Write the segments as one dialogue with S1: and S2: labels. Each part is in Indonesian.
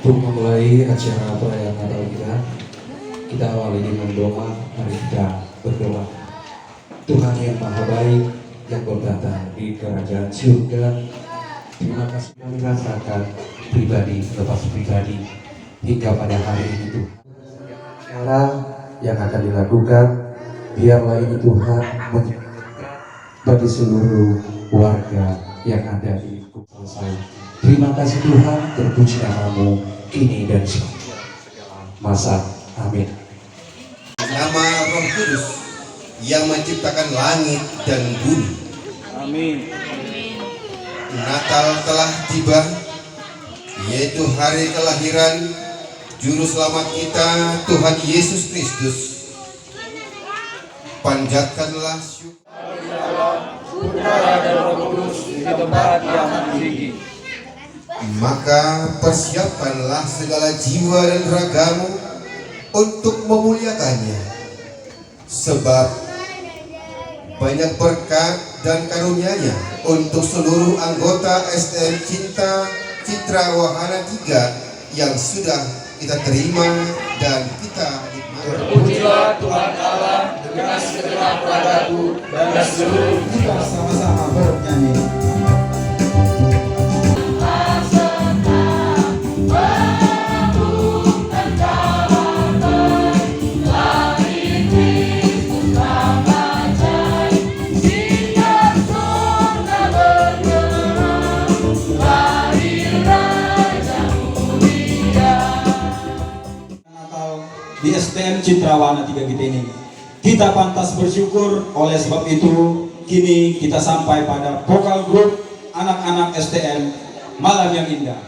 S1: Untuk memulai acara perayaan Natal kita awali dengan doa. Mari kita berdoa. Tuhan yang Maha Baik, yang bertata di kerajaan surga, terima kasih kami rasakan pribadi lepas pribadi hingga pada hari ini Tuhan. Cara yang akan dilakukan, biarlah ini Tuhan bagi seluruh warga yang ada di lingkup selesai. Terima kasih Tuhan, terpuji namamu kini dan segala masa. Amin.
S2: Nama Roh Kudus yang menciptakan langit dan bumi.
S3: Amin.
S2: Natal telah tiba, yaitu hari kelahiran Juru Selamat kita, Tuhan Yesus Kristus. Panjatkanlah syukur
S3: Putra dan Roh Kudus di tempat yang tinggi.
S2: Maka persiapkanlah segala jiwa dan ragamu untuk memuliakannya, sebab banyak berkat dan karunia-Nya untuk seluruh anggota STM Cinta Citra Wahana 3 yang sudah kita terima dan kita nikmati.
S3: Terpujilah Tuhan Allah dengan segenap ragaku dan seluruh
S4: Kita sama-sama bernyanyi. Di STM Citra Wahana 3 kita ini kita pantas bersyukur. Oleh sebab itu kini kita sampai pada vokal grup anak-anak STM Malam yang Indah.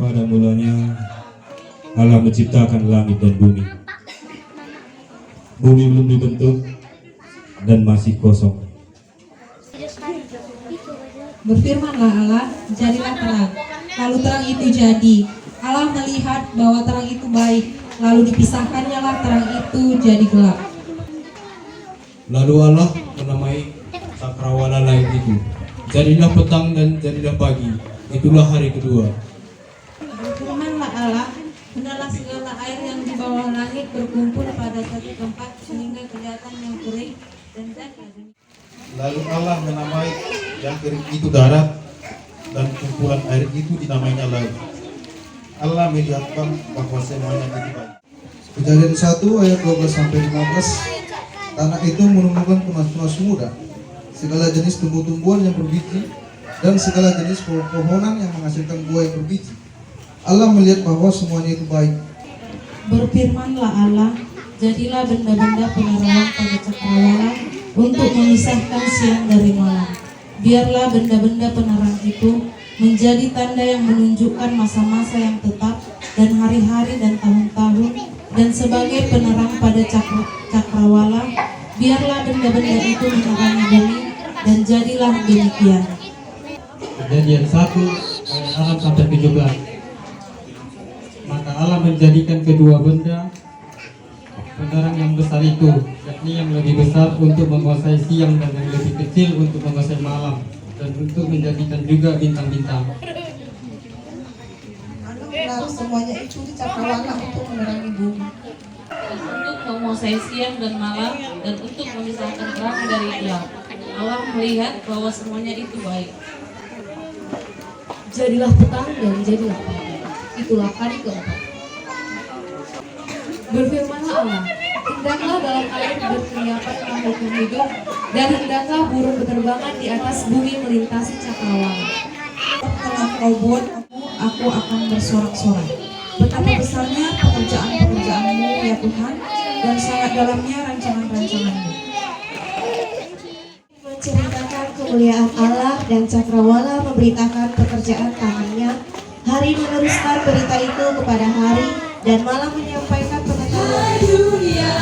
S5: Pada mulanya Allah menciptakan langit dan bumi. Bumi belum dibentuk dan masih kosong.
S6: Berfirmanlah Allah, jadilah terang. Lalu terang itu jadi. Allah melihat bahwa terang itu baik. Lalu dipisahkannya lah terang itu jadi gelap.
S5: Lalu Allah menamai cakrawala langit itu. Jadilah petang dan jadilah pagi. Itulah hari kedua.
S6: Berfirmanlah Allah, hendaklah segala air yang di bawah langit berkumpul pada satu tempat sehingga kelihatan yang kering dan jadilah.
S7: Lalu Allah menamai yang kering itu darat dan kumpulan air itu dinamainya laut. Allah melihat bahwa semuanya itu baik. Kejadian 1 ayat 12-15. Tanah itu menumbuhkan tunas-tunas muda, segala jenis tumbuh-tumbuhan yang berbiji, dan segala jenis pohon-pohonan yang menghasilkan buah yang berbiji. Allah melihat bahwa semuanya itu baik.
S6: Berfirmanlah Allah, Jadilah benda-benda penerangan pada cakrawala untuk memisahkan siang dari malam. Biarlah benda-benda penerang itu menjadi tanda yang menunjukkan masa-masa yang tetap dan hari-hari dan tahun-tahun, dan sebagai penerang pada cakrawala, biarlah benda-benda itu menerangi bumi, dan jadilah demikian.
S5: Kejadian 1 ayat 6 sampai 17. Maka Allah menjadikan kedua benda penerang yang besar itu, yakni yang lebih besar untuk menguasai siang dan yang lebih kecil untuk menguasai malam, dan untuk menjadikan juga bintang-bintang.
S6: Semuanya itu di cakrawala untuk menerangi bumi,
S8: untuk menguasai siang dan malam, dan untuk memisahkan terang dari gelap. Allah melihat bahwa semuanya itu baik.
S9: Jadilah petang dan jadilah pagi. Itulah hari keempat. Berfirmanlah Allah, hendaklah dalam air berteriapan makhluk hidup, dan hendaklah burung berterbangan di atas bumi melintasi cakrawala.
S6: telah kau buat aku akan bersorak-sorak. Betapa besarnya pekerjaan-pekerjaanmu ya Tuhan, dan sangat dalamnya rancangan-rancanganmu.
S10: Menceritakan kemuliaan Allah, dan cakrawala memberitakan pekerjaan tangannya. Hari meneruskan berita itu kepada hari, dan malam menyampaikan pengetahuan.
S6: Dunia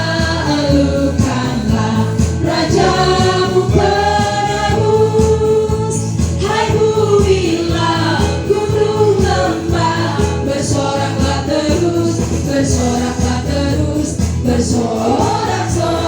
S6: alukanlah rajamu penerus. Hai bumilah gunung lembah, bersoraklah terus, bersoraklah terus, bersorak-sorak.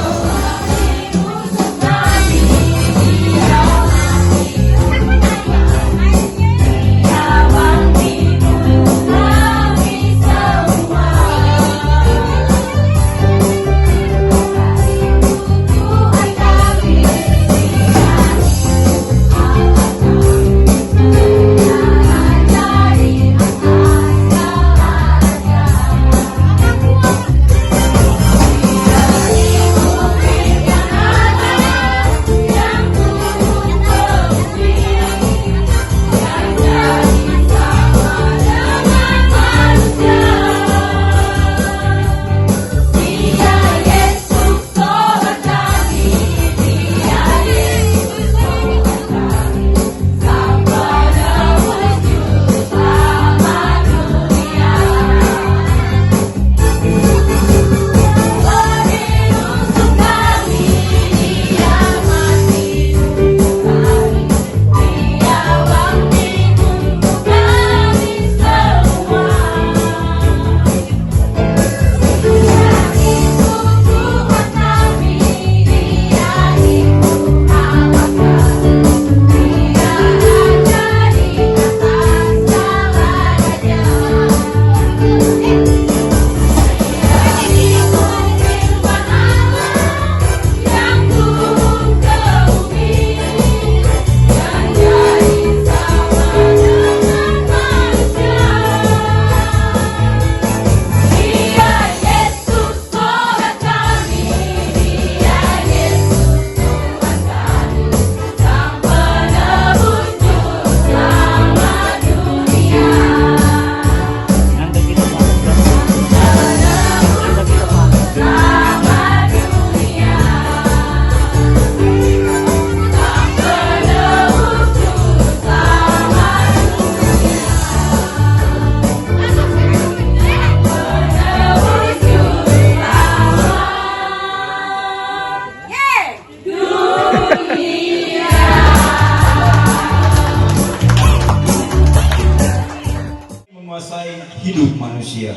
S4: Menguasai hidup manusia.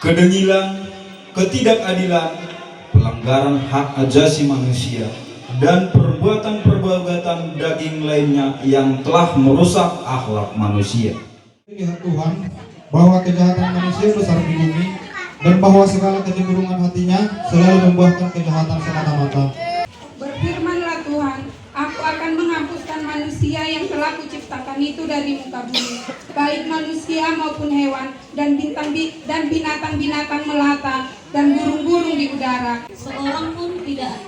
S4: Kedengilan, ketidakadilan, pelanggaran hak asasi manusia, dan perbuatan-perbuatan daging lainnya yang telah merusak akhlak manusia.
S7: Lihat Tuhan bahwa kejahatan manusia besar di bumi, dan bahwa segala kecenderungan hatinya selalu membuahkan kejahatan semata-mata.
S11: Berfirmanlah Tuhan, aku akan menghapuskan manusia yang telah kuciptakan itu dari muka bumi, baik manusia maupun hewan, dan binatang-binatang melata, dan burung-burung di udara.
S8: Seorang pun tidak ada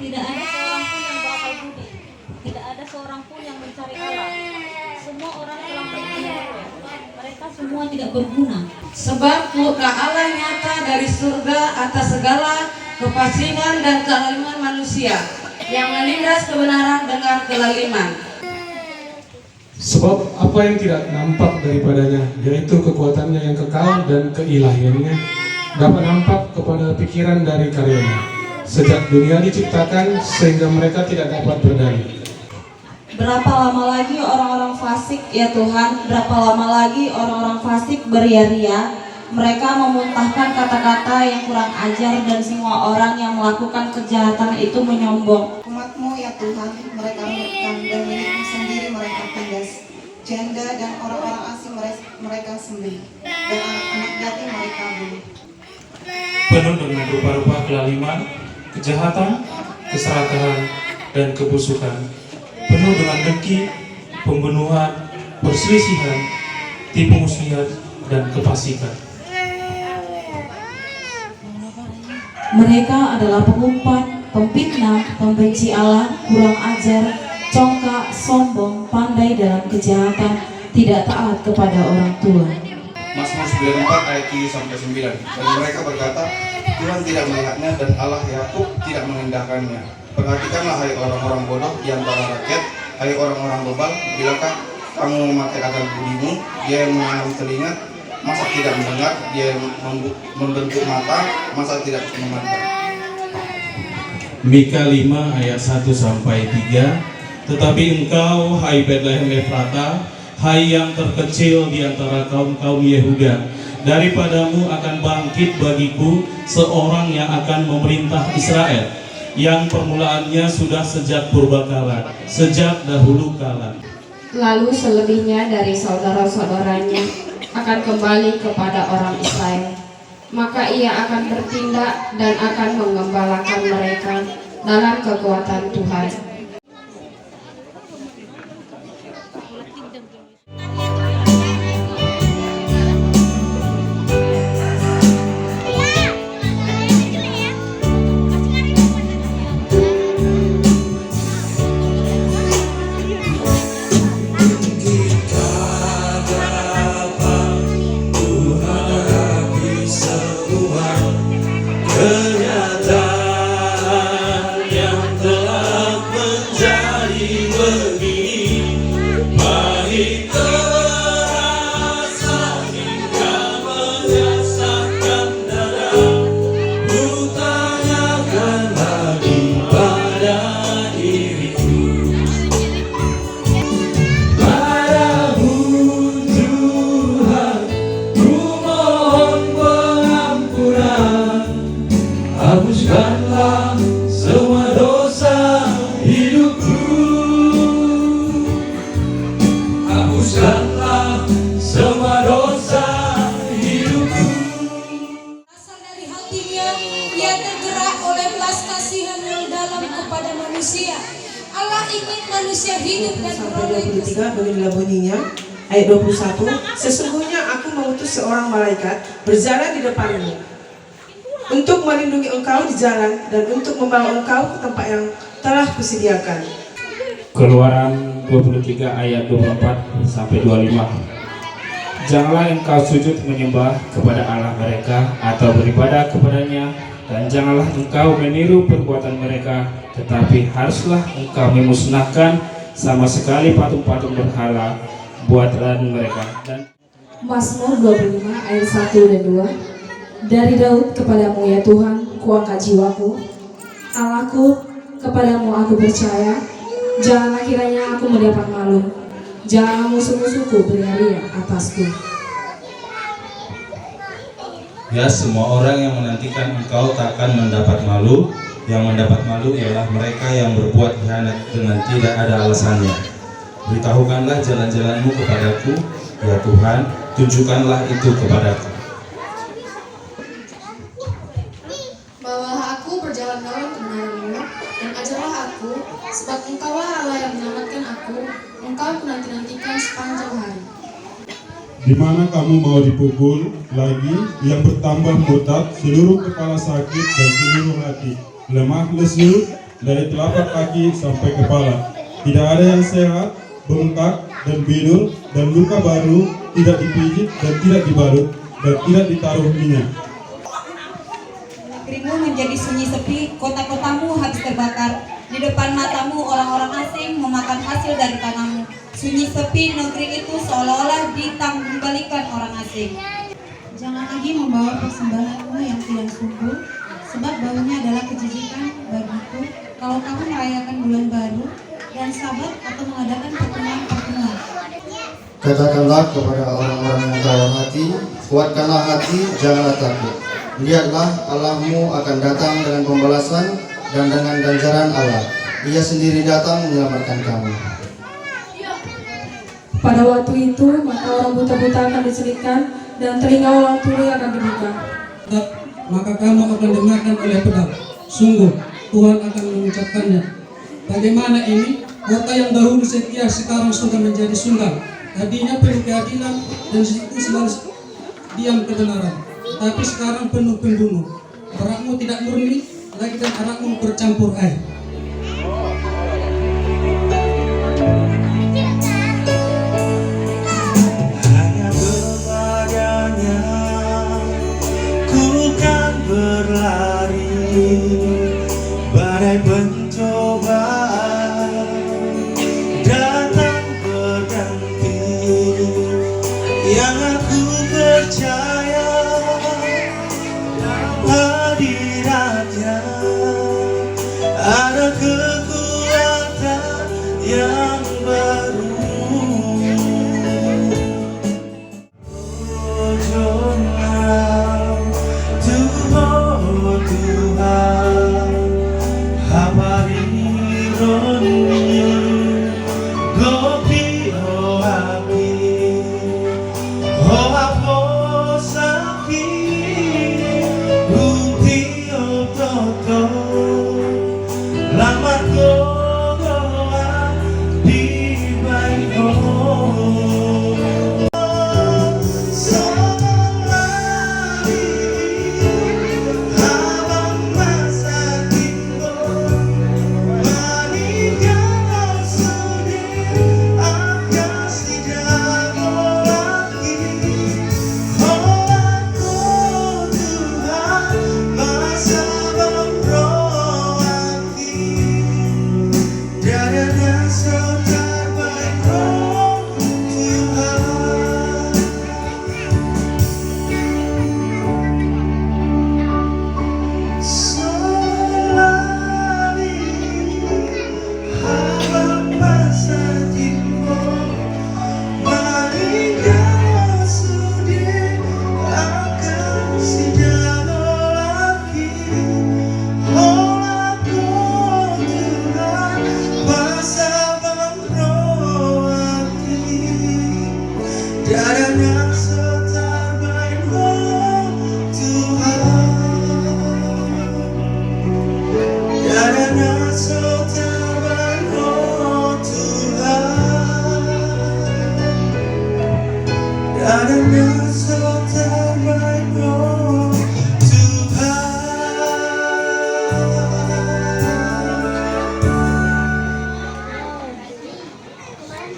S8: seorang pun yang berakal budi, tidak ada seorang pun yang mencari Allah. Semua orang telah pergi, mereka semua tidak berguna.
S9: Sebab murka Allah nyata dari seluruh
S12: atas segala kefasikan dan kealiman manusia yang menindas kebenaran dengan kelaliman.
S13: Sebab apa yang tidak nampak daripadanya, yaitu kekuatannya yang kekal dan keilahiannya, dapat nampak kepada pikiran dari karyanya, sejak dunia diciptakan sehingga mereka tidak dapat berdalih.
S8: Berapa lama lagi orang-orang fasik, ya Tuhan, berapa lama lagi orang-orang fasik beria-ria? Mereka memuntahkan kata-kata yang kurang ajar dan semua orang yang melakukan kejahatan itu menyombong.
S10: Umat-Mu ya Tuhan, mereka menekan dan milikmu sendiri mereka tindas. Janda dan orang-orang asing mereka sembelih, dan anak-anak yatim mereka bunuh.
S14: Penuh dengan rupa-rupa kelaliman, kejahatan, keserakahan, dan kebusukan. Penuh dengan dengki, pembunuhan, perselisihan, tipu muslihat, dan kefasikan.
S6: Mereka adalah pengumpat, pemfitnah, pembenci Allah, kurang ajar, congkak, sombong, pandai dalam kejahatan, tidak taat kepada orang tua.
S15: Mazmur 94 ayat 7-9. Dan mereka berkata, Tuhan tidak melihatnya dan Allah Yakub tidak mengindahkannya. Perhatikanlah hai orang-orang bodoh di antara rakyat, hai orang-orang bebal, bilakah kamu memakai akal budimu? Dia yang menanam telinga, masa tidak mendengar? Dia yang membentuk mata, masa tidak memandang?
S14: Mika 5 ayat 1-3. Tetapi engkau, hai Betlehem Efrata, hai yang terkecil di antara kaum-kaum Yehuda, daripadamu akan bangkit bagiku seorang yang akan memerintah Israel, yang permulaannya sudah sejak purbakala, sejak dahulu kala.
S9: Lalu selebihnya dari saudara-saudaranya akan kembali kepada orang Israel. Maka ia akan bertindak dan akan mengembalakan mereka dalam kekuatan Tuhan.
S14: Hapuskanlah semua dosa hidupku, hapuskanlah semua dosa hidupku.
S11: Asal dari hatinya, ia tergerak oleh belas kasihan yang dalam kepada manusia. Allah ingin manusia hidup dan beroleh.
S16: 23 beginilah bunyinya. Ayat 21, sesungguhnya aku mengutus seorang malaikat berjalan di depanmu untuk melindungi engkau di jalan dan untuk membawa engkau ke tempat yang telah kusediakan.
S14: Keluaran 23 ayat 24-25. Janganlah engkau sujud menyembah kepada Allah mereka atau beribadah kepadanya, dan janganlah engkau meniru perbuatan mereka, tetapi haruslah engkau memusnahkan sama sekali patung-patung berhala buatan mereka. Dan
S9: Mazmur 25 ayat 1 dan 2. Dari Daud, kepadamu ya Tuhan, kuangkat jiwaku. Allahku, kepadamu aku percaya. Janganlah kiranya aku mendapat malu. Janganlah musuh-musuhku beria-ria atasku.
S17: Ya, semua orang yang menantikan engkau takkan mendapat malu. Yang mendapat malu ialah mereka yang berbuat khianat dengan tidak ada alasannya. Beritahukanlah jalan-jalanmu kepadaku, ya Tuhan, tunjukkanlah itu kepadaku.
S9: Bawalah aku berjalan dalam kebenaran-Mu, dan ajarlah aku, sebab Engkaulah Allah yang menyelamatkan aku. Engkau menanti-nantikan sepanjang hari.
S18: Di mana kamu mau dipukul lagi, yang bertambah botak, seluruh kepala sakit dan seluruh hati, lemah lesu dari telapak kaki sampai kepala. Tidak ada yang sehat, bengkak dan bidur, dan luka baru, tidak dipijit dan tidak dibalut, dan tidak ditaruh minyak.
S8: negerimu menjadi sunyi sepi, kota-kotamu habis terbakar. Di depan matamu orang-orang asing memakan hasil dari tanahmu. Sunyi sepi negeri itu seolah-olah dikembalikan orang asing.
S6: Jangan lagi membawa persembahanmu yang tidak sungguh, sebab baunya adalah kejijikan bagiku. Kalau kamu merayakan bulan baru dan Sabat atau mengadakan pertemuan-pertemuan.
S19: Katakanlah kepada orang-orang yang tawar hati, kuatkanlah hati, janganlah takut. Lihatlah, Allahmu akan datang dengan pembalasan dan dengan ganjaran Allah. Ia sendiri datang menyelamatkan kamu.
S9: Pada waktu itu, mata orang buta-buta akan diselitkan dan telinga orang tuli akan dibuka.
S5: Maka kamu akan dimakan oleh pedang. Sungguh, Tuhan akan mengucapkannya. Bagaimana ini? Kota yang dahulu setia sekarang sudah menjadi sunggal. Tadinya penuh keadilan dan situ selalu diam kebenaran. Tapi sekarang penuh pembunuh. Arakmu tidak murni lagi dan arakmu bercampur air.
S3: Hanya kepadanya ku kan berlari, badai pencobaan datang berganti. Yang aku percaya hadiratnya, ada kekuatan yang baru. Oh, jangan Tuhan, habari roni, gopi oh hati, oh apa sakit, bukti oh toto, lamar gogoan di baik oh.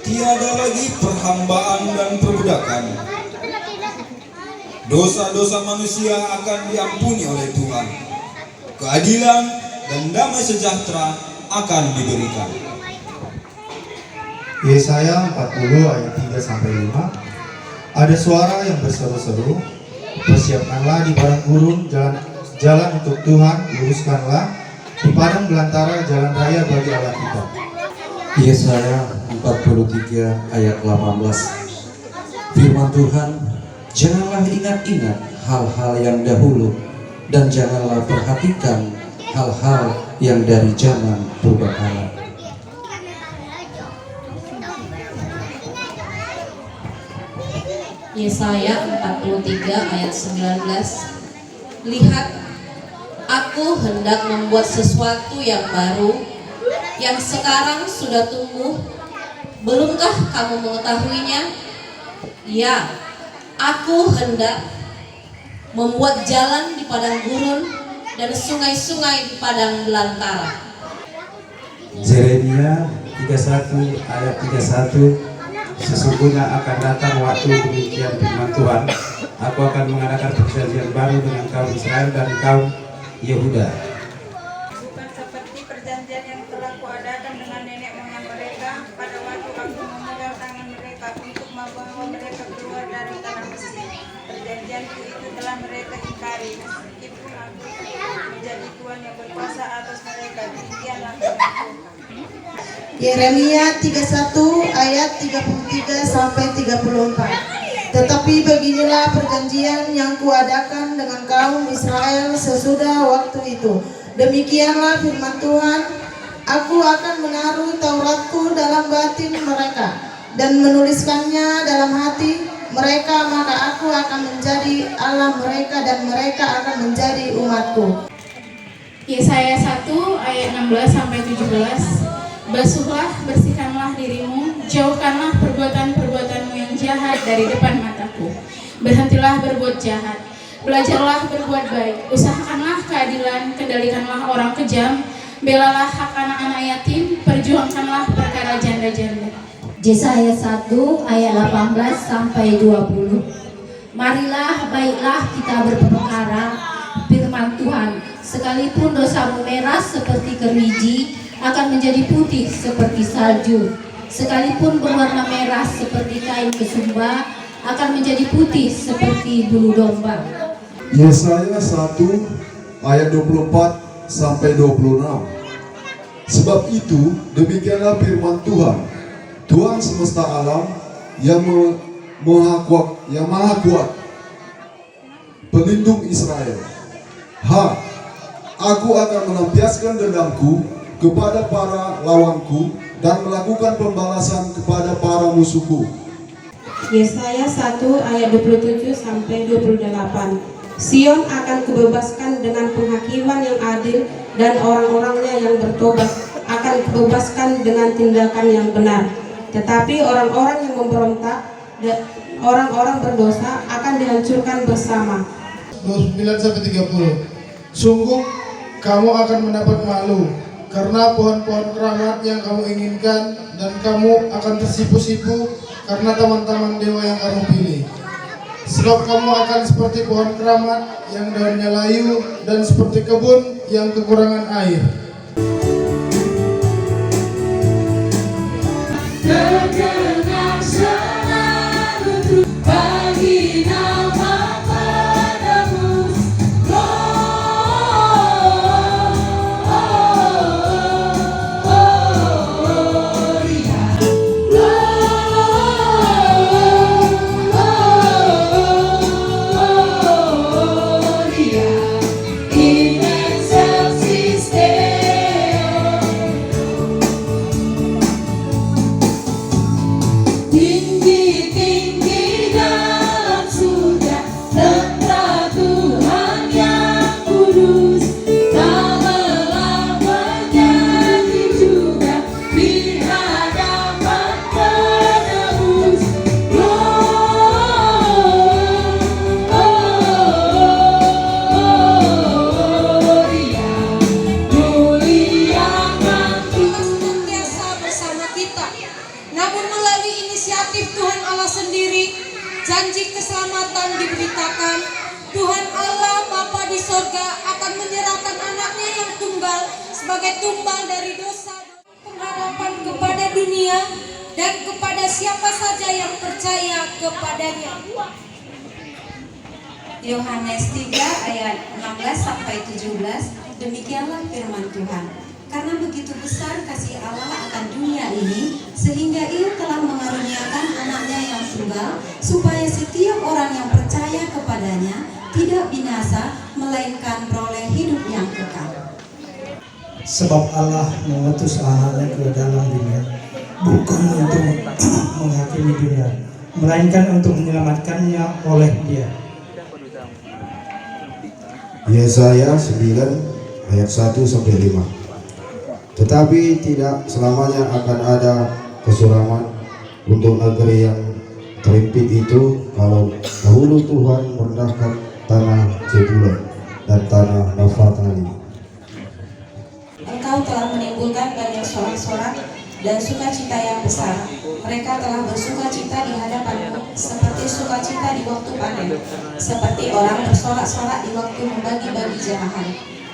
S4: Tiada lagi perhambaan dan perbudakan. Dosa-dosa manusia akan diampuni oleh Tuhan. Keadilan dan damai sejahtera akan diberikan.
S19: Yesaya 40 ayat 3-5. Ada suara yang berseru-seru, persiapkanlah di padang gurun jalan untuk Tuhan, luruskanlah di padang belantara jalan raya bagi Allah kita.
S1: Yesaya 43 ayat 18. Firman Tuhan, janganlah ingat-ingat hal-hal yang dahulu dan janganlah perhatikan hal-hal yang dari zaman purbakala.
S12: Yesaya 43 ayat 19. Lihat, aku hendak membuat sesuatu yang baru, yang sekarang sudah tumbuh. Belumkah kamu mengetahuinya? Ya, aku hendak membuat jalan di padang gurun dan sungai-sungai di padang belantara.
S19: Yeremia 31 ayat 31. Sesungguhnya akan datang waktu demikian firman Tuhan, aku akan mengadakan perjanjian baru dengan kaum Israel dan kaum
S1: Yehuda.
S11: Bukan seperti perjanjian yang telah kuadakan dengan nenek moyang mereka pada waktu aku memegang tangan mereka untuk membawa mereka keluar dari tanah Mesir. Perjanjianku itu telah mereka ingkari, meskipun aku menjadi Tuhan yang berkuasa atas mereka. Demikianlah firman Tuhan.
S10: Yeremia 31 ayat 33 sampai 34. Tetapi beginilah perjanjian yang kuadakan dengan kaum Israel sesudah waktu itu. Demikianlah firman Tuhan, aku akan menaruh Tauratku dalam batin mereka dan menuliskannya dalam hati mereka, maka aku akan menjadi Allah mereka dan mereka akan menjadi umatku.
S20: Yesaya 1 ayat 16 sampai 17. Basuhlah, bersihkanlah dirimu, jauhkanlah perbuatan-perbuatanmu yang jahat dari depan mataku. Berhentilah berbuat jahat, belajarlah berbuat baik, usahakanlah keadilan, kendalikanlah orang kejam, belalah hak anak-anak yatim, perjuangkanlah perkara janda-janda.
S21: Yesaya 1 ayat 18 sampai 20. Marilah, baiklah kita berperkara, firman Tuhan, sekalipun dosamu merah seperti keriji, akan menjadi putih seperti salju. Sekalipun berwarna merah seperti kain kesumba, akan menjadi putih seperti bulu domba.
S22: Yesaya 1 ayat 24 sampai 26. Sebab itu demikianlah firman Tuhan, Tuhan semesta alam yang maha kuat, pelindung Israel. Aku akan melampiaskan dendamku kepada para lawanku dan melakukan pembalasan kepada para musuhku.
S23: Yesaya 1 ayat 27 sampai 28. Sion akan kubebaskan dengan penghakiman yang adil dan orang-orangnya yang bertobat akan kubebaskan dengan tindakan yang benar. Tetapi orang-orang yang memberontak dan orang-orang berdosa akan dihancurkan bersama.
S24: 29 sampai 30. Sungguh kamu akan mendapat malu karena pohon-pohon keramat yang kamu inginkan, dan kamu akan tersipu-sipu karena teman-teman dewa yang kamu pilih. Sebab kamu akan seperti pohon keramat yang daunnya layu dan seperti kebun yang kekurangan air.
S3: Terdengar selalu bagi nama padamu.
S25: Janji keselamatan diberitakan. Tuhan Allah Bapa di sorga akan menyerahkan anaknya yang tunggal sebagai tumbal dari dosa, pengharapan kepada dunia dan kepada siapa saja yang percaya kepadanya.
S26: Yohanes 3 ayat 16 sampai 17. Demikianlah firman Tuhan. Karena begitu besar kasih Allah akan dunia ini, sehingga Ia telah mengaruniakan anaknya yang tunggal, supaya setiap orang yang percaya kepadanya tidak binasa, melainkan beroleh hidup yang kekal.
S27: Sebab Allah mengutus anaknya ke dalam dunia, bukan untuk menghakimi dunia, melainkan untuk menyelamatkannya oleh Dia.
S2: Yesaya 9 ayat 1 sampai 5. Tetapi tidak selamanya akan ada kesuraman untuk negeri yang terimpit itu, kalau dahulu Tuhan merendahkan tanah Zebulon dan tanah Naftali.
S26: Engkau telah menimbulkan banyak sorak-sorak dan sukacita yang besar. Mereka telah bersukacita di hadapanmu, seperti sukacita di waktu panen, seperti orang bersorak-sorak di waktu membagi-bagi jarahan.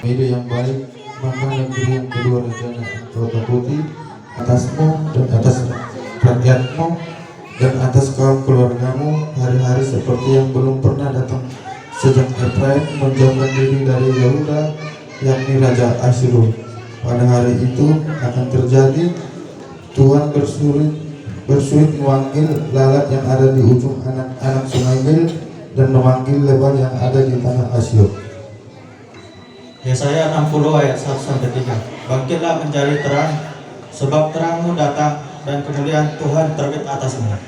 S2: Ide yang baik, maka negeri yang kedua rencana engkau takuti atasmu dan atas rakyatmu dan atas kaum keluargamu hari-hari seperti yang belum pernah datang sejak Efraim menjauhkan diri dari Yehuda, yakni Raja Asyur. Pada hari itu akan terjadi Tuhan bersulit memanggil lalat yang ada di ujung anak-anak sungai Nil dan memanggil lebar yang ada di tanah Asyur.
S7: Yesaya 60 ayat 1-3. Bangkitlah mencari terang, sebab terangmu datang dan kemuliaan Tuhan terbit atasmu.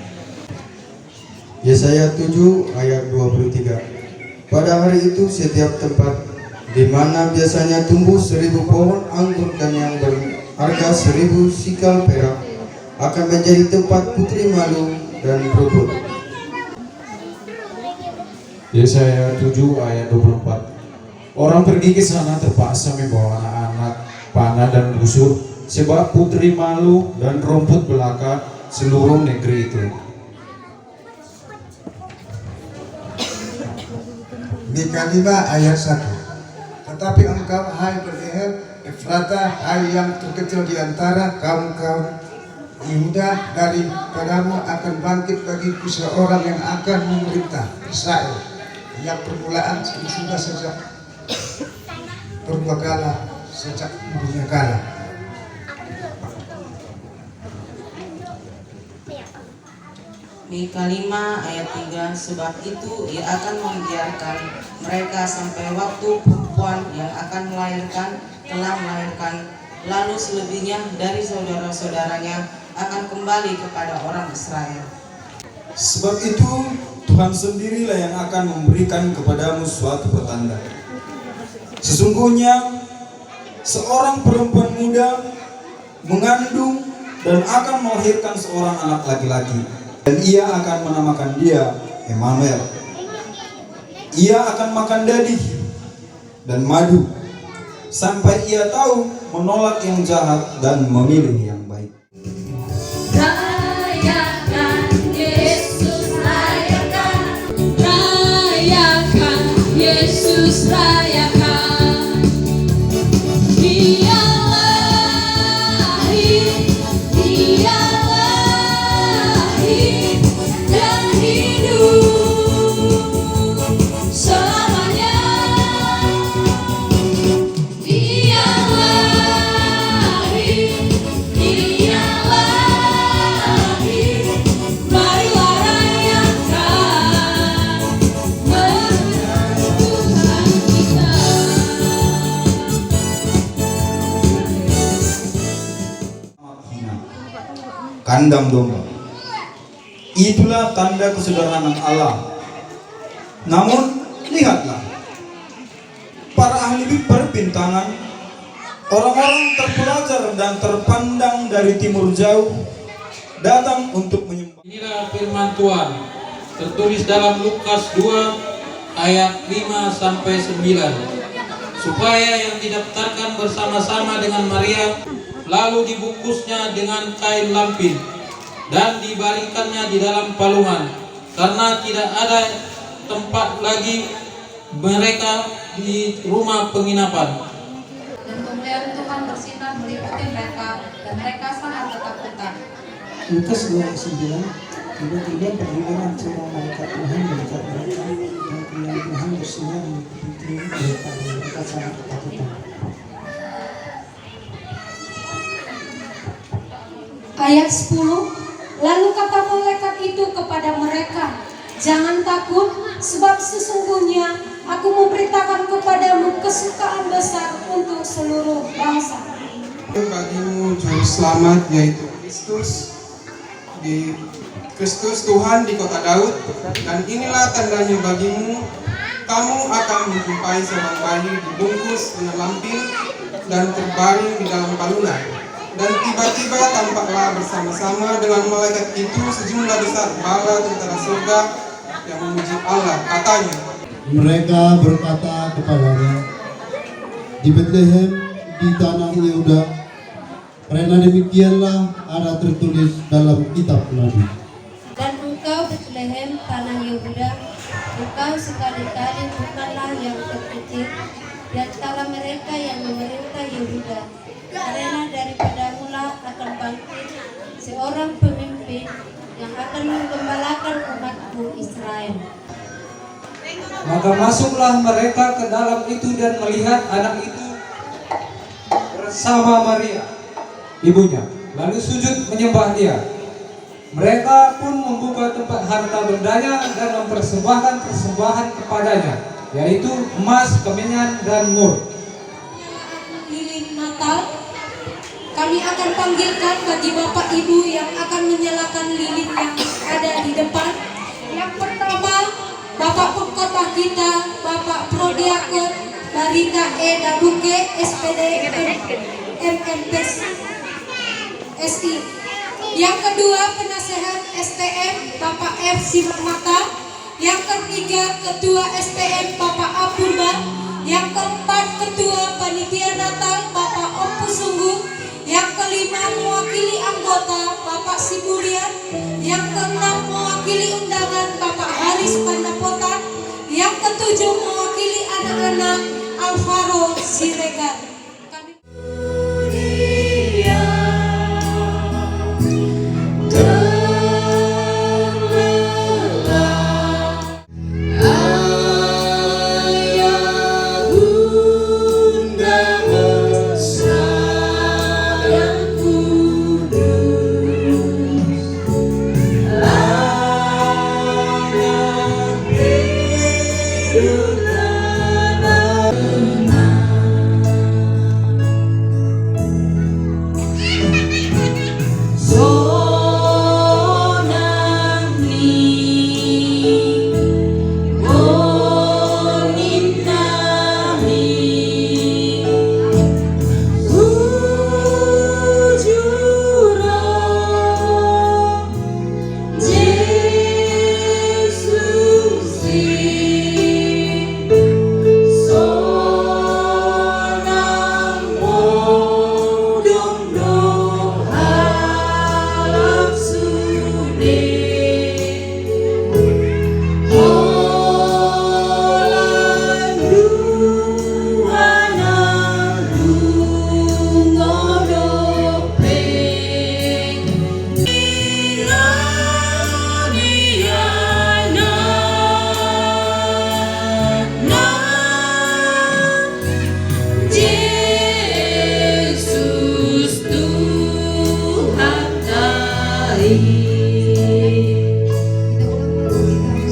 S2: Yesaya 7 ayat 23. Pada hari itu setiap tempat di mana biasanya tumbuh 1000 pohon anggur dan yang berharga 1000 sikal perak akan menjadi tempat putri malu dan berebut.
S1: Yesaya 7 ayat 24. Orang pergi ke sana terpaksa membawa anak-anak, panah dan busur, sebab putri malu dan rumput belaka seluruh negeri itu.
S13: Mika 5 ayat 1. Tetapi engkau, hai Betlehem Efrata, hai yang terkecil di antara kaum-kaum Yehuda, daripadamu akan bangkit bagiku seorang yang akan memerintah Israel, yang permulaan sudah sejak purbakala, sejak dunia kala.
S12: Mika 5 ayat 3. Sebab itu ia akan membiarkan mereka sampai waktu perempuan yang akan melahirkan telah melahirkan, lalu selebihnya dari saudara-saudaranya akan kembali kepada orang Israel.
S4: Sebab itu Tuhan sendirilah yang akan memberikan kepadamu suatu petanda. Sesungguhnya seorang perempuan muda mengandung dan akan melahirkan seorang anak laki-laki, dan ia akan menamakan dia Emmanuel. Ia akan makan daging dan madu sampai ia tahu menolak yang jahat dan memilih yang baik.
S21: Rayakan Yesus, rayakan, rayakan Yesus, rayakan. Dia lahir dan hidup selamanya. Dia lahir, marilah rayakan Tuhan kita.
S4: Kandang domba, itulah tanda kesederhanaan Allah. Namun lihatlah, para ahli perbintangan, orang-orang terpelajar dan terpandang dari timur jauh datang untuk menyembah.
S14: Inilah firman Tuhan tertulis dalam Lukas 2 ayat 5-9, supaya yang didaftarkan bersama-sama dengan Maria lalu dibungkusnya dengan kain lampin dan dibaringkannya di dalam palungan, karena tidak ada tempat lagi mereka di rumah penginapan.
S15: Dan kemuliaan Tuhan bersinar meliputi mereka, dan mereka sangat ketakutan.
S27: Lukas 2:9. Tiba-tiba terdengar suara malaikat Tuhan mendekat mereka, dan kemuliaan Tuhan bersinar meliputi mereka, dan mereka sangat ketakutan.
S25: Ayat 10. Lalu kata malaikat itu kepada mereka, jangan takut, sebab sesungguhnya aku memberitakan kepadamu kesukaan besar untuk seluruh bangsa.
S16: Bagimu juru selamat, yaitu Kristus Tuhan di kota Daud. Dan inilah tandanya bagimu, kamu akan menjumpai seorang bayi dibungkus dengan lampin dan terbaring di dalam palungan. Dan tiba-tiba tampaklah bersama-sama dengan malaikat itu sejumlah besar bala tentara surga yang memuji Allah. Katanya,
S22: mereka berkata kepadanya, di Betlehem di tanah Yehuda, karena demikianlah ada tertulis dalam kitab Nabi.
S21: Dan engkau Betlehem tanah Yehuda, engkau sekali-kali bukanlah yang terkecil di antara mereka yang memerintah Yehuda, karena daripada mula akan bangkit seorang pemimpin yang akan menggembalakan umatku Israel.
S1: Maka masuklah mereka ke dalam itu dan melihat anak itu bersama Maria, ibunya, lalu sujud menyembah dia. Mereka pun membuka tempat harta bendanya dan mempersembahkan persembahan kepadanya, yaitu emas, kemenyan, dan mur.
S25: Lilin Natal, kami akan panggilkan bagi Bapak Ibu yang akan menyalakan lilin yang ada di depan. Yang pertama, Bapak Pengkhotbah kita, Bapak Prodiakon Barita E. Dabuke, SPD MMP SI. Yang kedua, penasehat STM Bapak F. Simarmata. Yang ketiga, Ketua STM Bapak Apurba. Yang keempat, Ketua Panitia Natal Bapak Om Pusunggu. Yang kelima, mewakili anggota Bapak Siburian. Yang keenam, mewakili undangan Bapak Haris Pandapotan. Yang ketujuh, mewakili anak-anak Alvaro Siregar.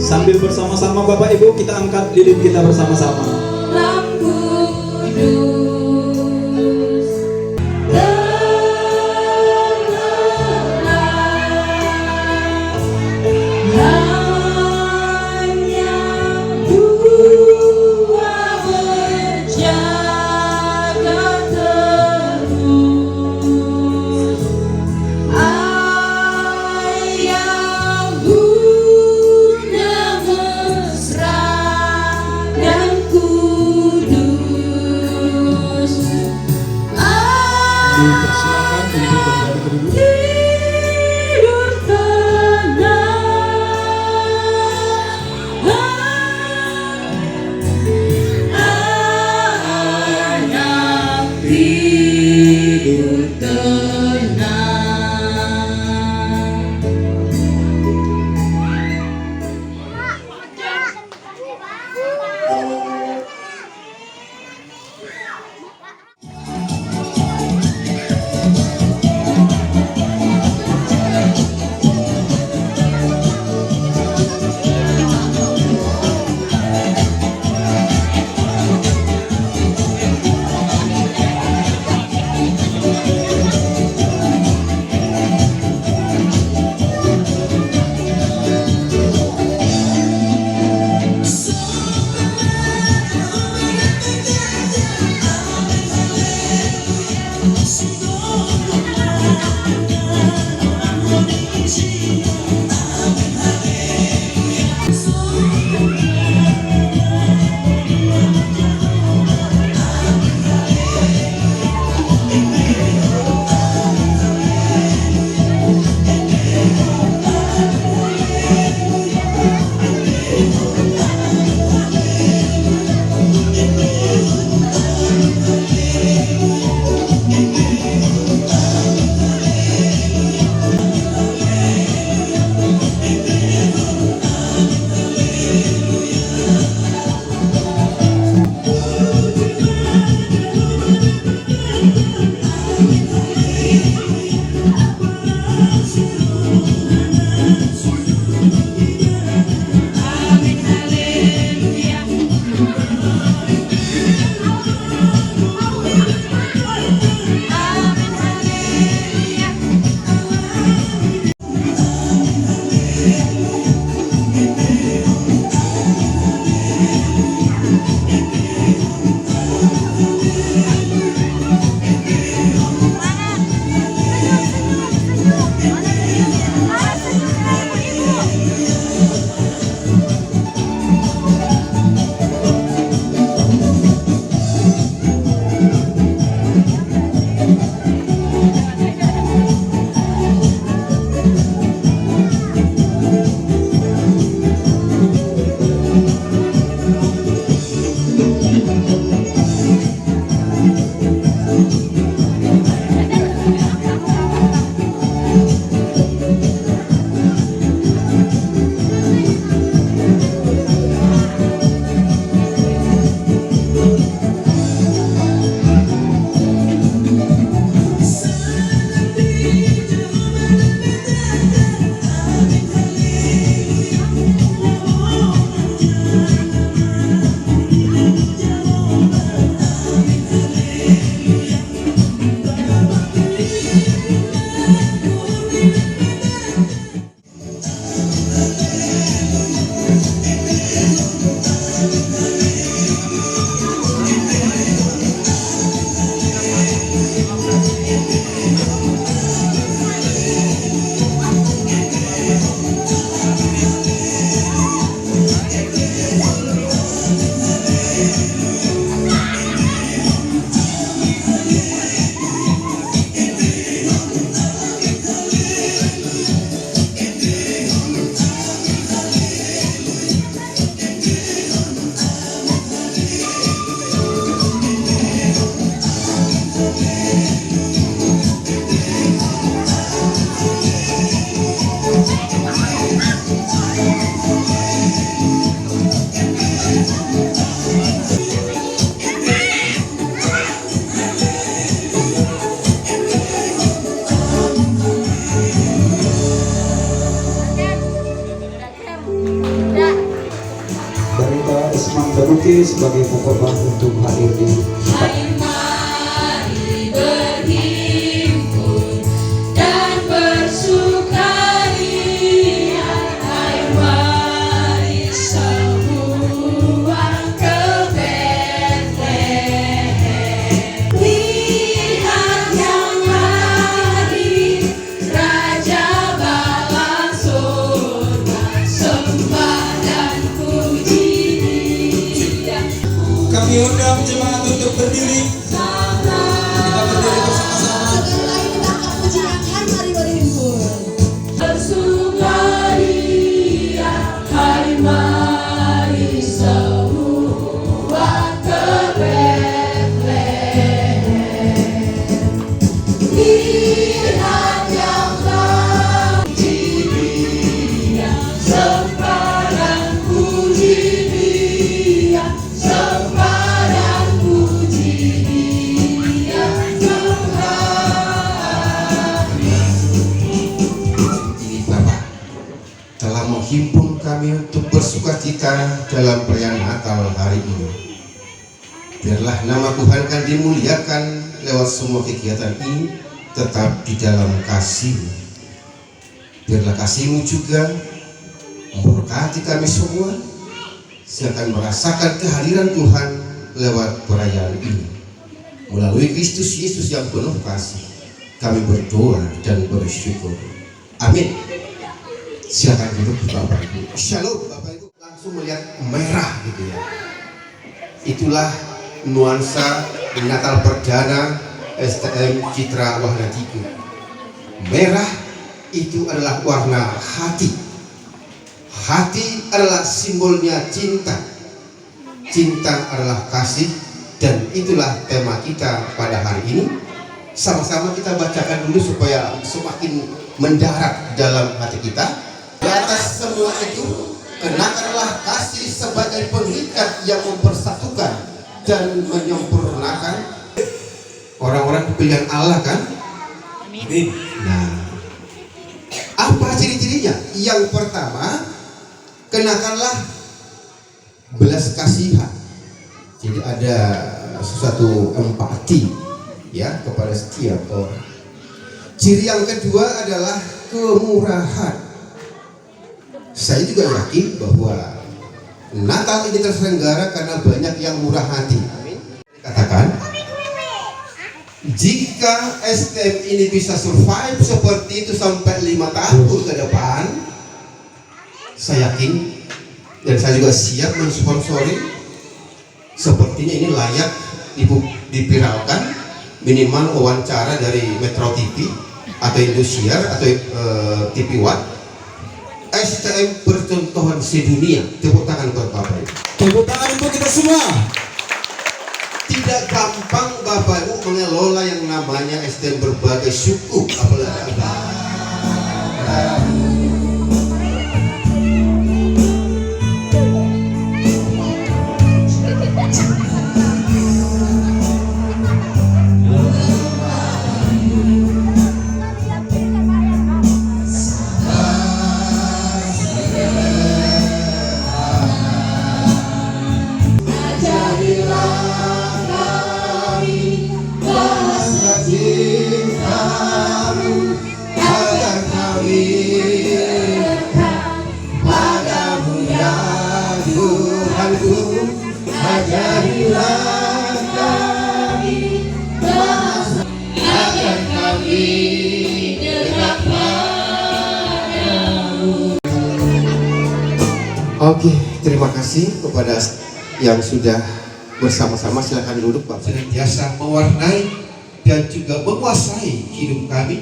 S4: Sambil bersama-sama Bapak Ibu kita angkat lilin kita bersama-sama.
S25: Ku
S2: Oke, sebagai pokok untuk hadir di
S3: Mari berhimpun dan bersukaria, hai mari semua ke Betlehem. Lihat yang hari Raja Bala surga, sembah dan puji Dia.
S4: Kami undang jemaat untuk berdiri. Kita berdiri bersama-sama.
S3: Bersukaria, hai mari semua ke Betlehem. Lihat yang puji Dia, sembah dan puji Dia, sembah dan puji Dia,
S5: Ini Bapak telah menghimpun kami untuk bersukacita dalam perayaan Natal hari ini. Biarlah nama Tuhan kan dimuliakan lewat semua kegiatan ini, tetap di dalam kasih-Mu. Biarlah kasih-Mu juga memberkati kami semua, sehingga akan merasakan kehadiran Tuhan lewat perayaan ini. Melalui Kristus Yesus yang penuh kasih, kami berdoa dan bersyukur. Amin. Silakan duduk Bapak Ibu. Shalom Bapak Ibu. Langsung melihat merah gitu ya. Itulah nuansa Natal perdana STM Citra Wahana 3. Merah itu adalah warna hati. Hati adalah simbolnya cinta. Cinta adalah kasih, dan itulah tema kita pada hari ini. Sama-sama kita bacakan dulu supaya semakin mendarat dalam hati kita. Di atas semua itu, kenakanlah kasih sebagai pengikat yang mempersatukan dan menyempurnakan orang-orang pilihan Allah kan? Amin. Nah, apa ciri-cirinya? Yang pertama, kenakanlah belas kasihan. Jadi ada sesuatu empati ya kepada setiap orang. Ciri yang kedua adalah kemurahan. Saya juga yakin bahwa Natal ini terselenggara karena banyak yang murah hati. Katakan, jika STM ini bisa survive seperti itu sampai 5 tahun ke depan, saya yakin dan saya juga siap mensponsori. Sepertinya ini layak dipiralkan, minimal wawancara dari Metro TV atau Indosiar atau TV One. STM percontohan sedunia. Tepuk tangan buat Bapak Ibu.
S4: Tepuk tangan untuk kita semua.
S5: Tidak gampang Bapak Ibu mengelola yang namanya STM berbagai suku, apalagi Oke, terima kasih kepada yang sudah bersama-sama. Silakan duduk Pak. Senantiasa mewarnai dan juga menguasai hidup kami,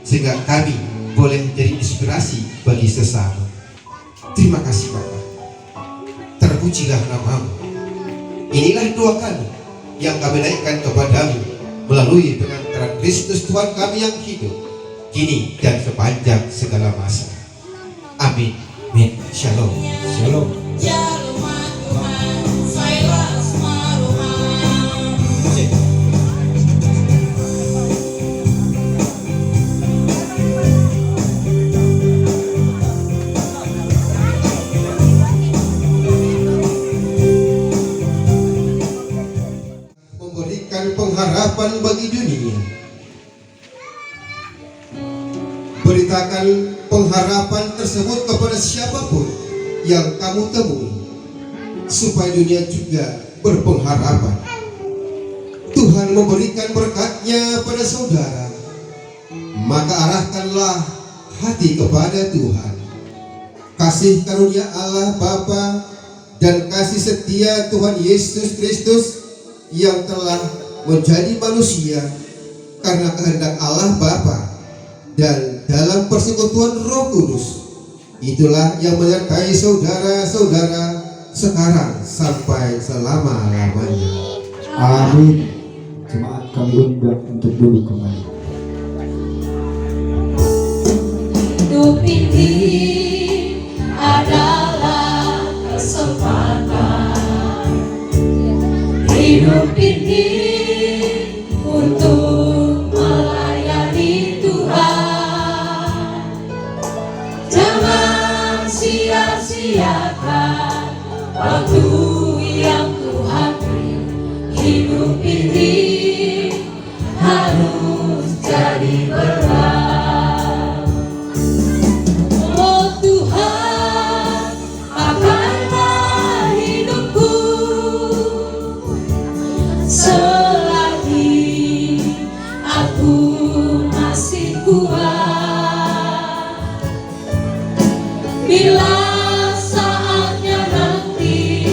S5: sehingga kami boleh jadi inspirasi bagi sesama. Terima kasih Bapak. Terpujilah nama-Mu. Inilah doa kami yang kami naikkan kepadamu melalui pengantaran Kristus Tuhan kami yang hidup, kini dan sepanjang segala masa. Amin. Amin. Shalom. Shalom. memberikan pengharapan bagi dunia. Beritakan pengharapan tersebut kepada siapapun yang kamu temui, supaya dunia juga berpengharapan. Tuhan memberikan berkat-Nya pada saudara, maka arahkanlah hati kepada Tuhan. Kasih karunia Allah Bapa dan kasih setia Tuhan Yesus Kristus yang telah menjadi manusia karena kehendak Allah Bapa dan dalam persekutuan Roh Kudus, itulah yang menyertai saudara-saudara sekarang sampai selama-lamanya.
S2: Amin. Jemaat kami undang untuk duduk kembali.
S25: Hidup ini adalah kesempatan. Hidup ini untuk melayani Tuhan. Jangan sia-siakan waktu yang Tuhan beri. Hidup ini harus jadi berkat. Oh Tuhan, pakailah hidupku selagi aku masih kuat. Bila saatnya nanti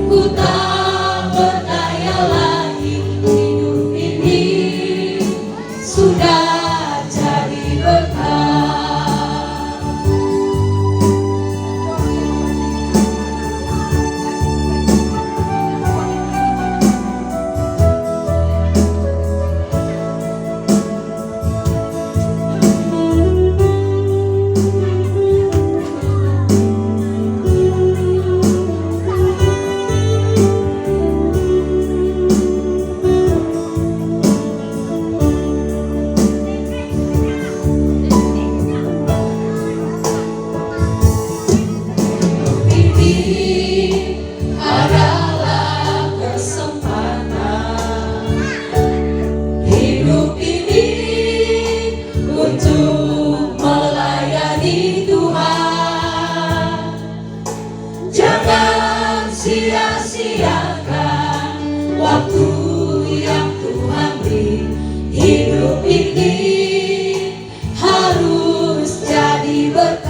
S25: ku tak berdaya lagi, hidup ini sudah jadi berkat. Adalah kesempatan. Hidup ini untuk melayani Tuhan. Jangan sia-siakan waktu yang Tuhan beri. Hidup ini harus jadi berkat.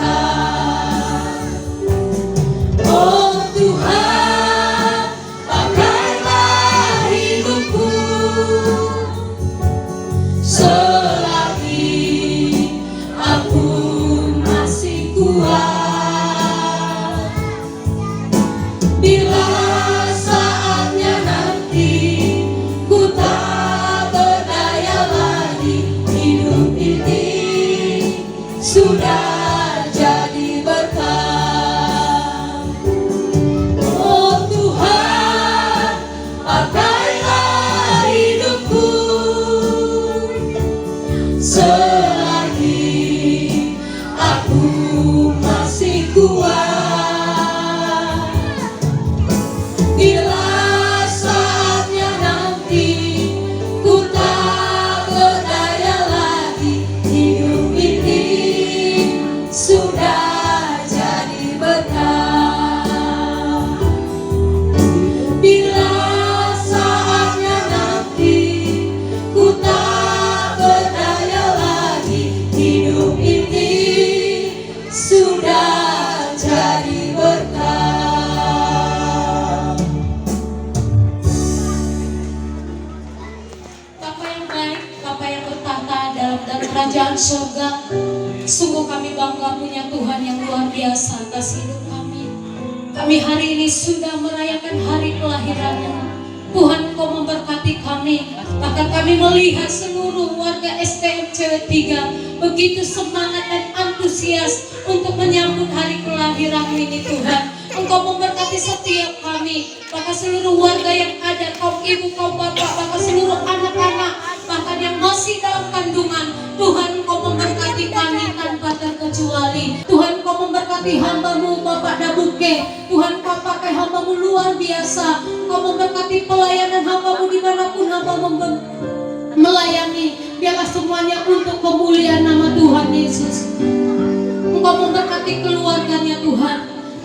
S25: Oh Tuhan, pakailah hidupku selagi aku masih kuat. Bila saatnya nanti ku tak berdaya lagi, hidup ini sudah jadi berkat. Oh Tuhan, pakailah hidupku selagi aku masih kuat. Bila saatnya nanti ku tak berdaya lagi, hidup ini sudah jadi berkat. Bila saatnya nanti ku tak berdaya lagi, hidup ini sudah jadi berkat. Bapa yang baik, Bapa yang bertahta dalam kerajaan surga, sungguh kami bangga punya Tuhan yang luar biasa atas hidup kami. Kami hari ini sudah merayakan hari kelahirannya. Tuhan, Engkau memberkati kami. Bahkan kami melihat seluruh warga STM Cewek 3 begitu semangat dan antusias untuk menyambut hari kelahiran ini Tuhan. Engkau memberkati setiap kami, bahkan seluruh warga yang ada, kaum ibu, kaum bapak, bahkan seluruh anak-anak, bahkan yang masih dalam kandungan. Tuhan, Engkau memberkati kami tanpa terkecuali. Tuhan, Engkau memberkati hamba-Mu Bapak Dabuke. Tuhan, Kau pakai hamba-Mu luar biasa. Engkau memberkati pelayanan hamba-Mu dimanapun hamba-Mu melayani, biarlah semuanya untuk kemuliaan nama Tuhan Yesus. Engkau memberkati keluarganya Tuhan,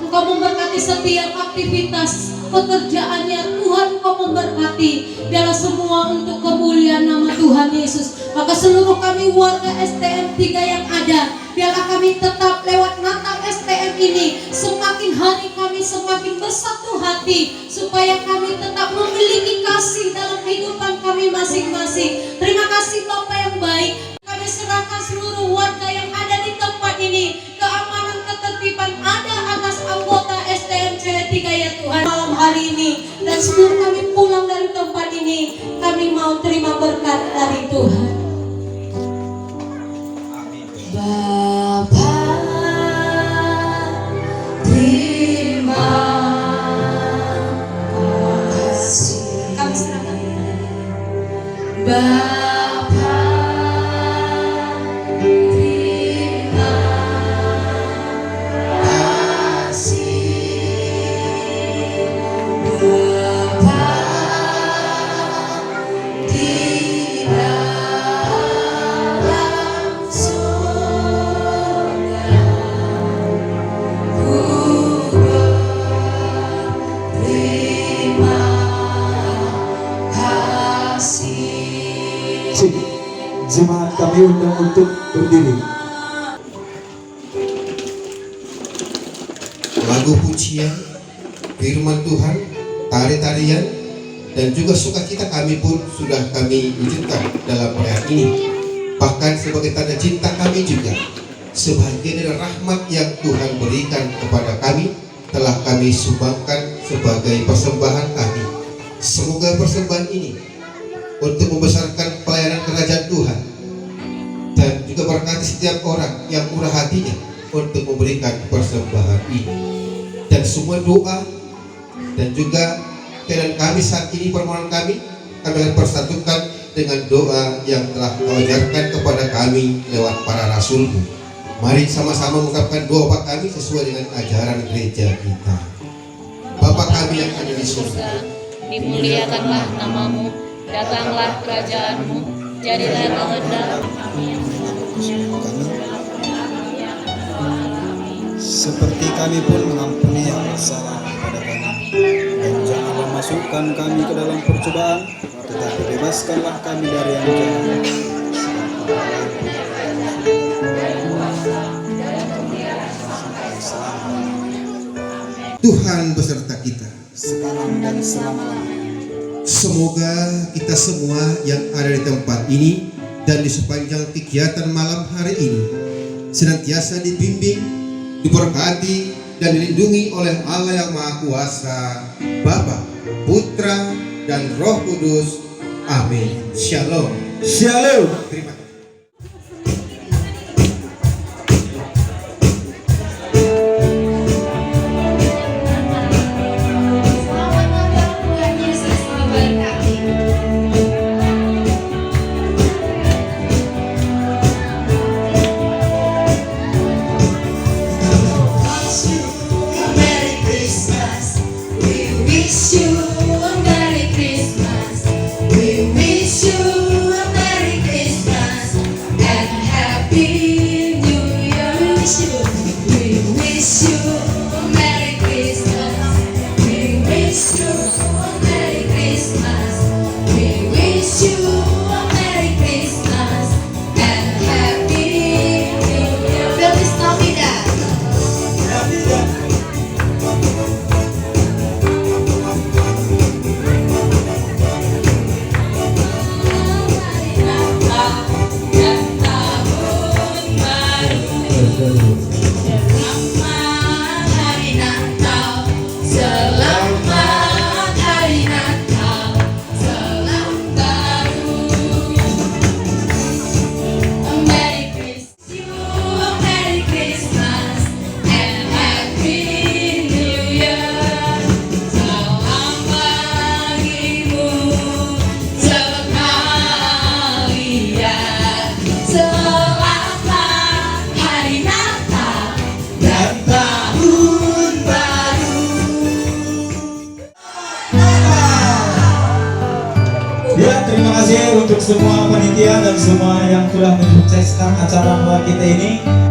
S25: Engkau memberkati setiap aktivitas pekerjaannya Tuhan, Engkau memberkati, biarlah semua untuk kemuliaan nama Tuhan Yesus. Maka seluruh kami warga STM 3 yang ada, biarlah kami tetap lewat Natal STM ini, semakin hari kami semakin bersatu hati, supaya kami tetap memiliki kasih dalam kehidupan kami masing-masing. Terima kasih Bapak yang baik. Kami serahkan seluruh warga yang ada di tempat ini, keamanan ketertiban ada atas anggota STM C3 ya Tuhan malam hari ini. Dan sebelum kami pulang dari tempat ini, kami mau terima berkat dari Tuhan. Bapa, terima kasih. Kami serahkan. Bapa, terima kasih. Bapa, di dalam surga, ku berterima kasih.
S2: Jemaat kami undang untuk berdiri.
S5: Lagu pujian, firman Tuhan, tari-tarian, dan juga sukacita kami pun sudah kami wujudkan dalam perayaan ini. Bahkan sebagai tanda cinta kami juga, sebagian dari rahmat yang Tuhan berikan kepada kami, telah kami sumbangkan sebagai persembahan kami. Semoga persembahan ini untuk membesarkan pelayanan kerajaan Tuhan, dan juga berkati setiap orang yang murah hatinya untuk memberikan persembahan ini. Dan semua doa dan juga keadaan kami saat ini, permohonan kami akan persatukan dengan doa yang telah Kau ajarkan kepada kami lewat para rasul-Mu. Mari sama-sama mengucapkan doa Bapa kami sesuai dengan ajaran gereja kita. Bapa kami yang ada di surga,
S6: dimuliakanlah nama-Mu, datanglah kerajaan-Mu, jadilah kehendak-Mu
S4: seperti kami pun mengampuni yang bersalah kepada kami, dan janganlah masukkan kami ke dalam percobaan, tetapi bebaskanlah kami dari yang jahat.
S5: Tuhan beserta kita
S4: sekarang dan selamanya.
S5: Semoga kita semua yang ada di tempat ini dan di sepanjang kegiatan malam hari ini senantiasa dibimbing, diberkati, dan dilindungi oleh Allah yang Maha Kuasa, Bapa, Putra, dan Roh Kudus. Amin. Shalom.
S2: Shalom.
S5: Terima kasih.
S25: We wish you a Merry Christmas.
S4: Ya, terima kasih untuk semua panitia dan semua yang telah mensukseskan acara kita ini.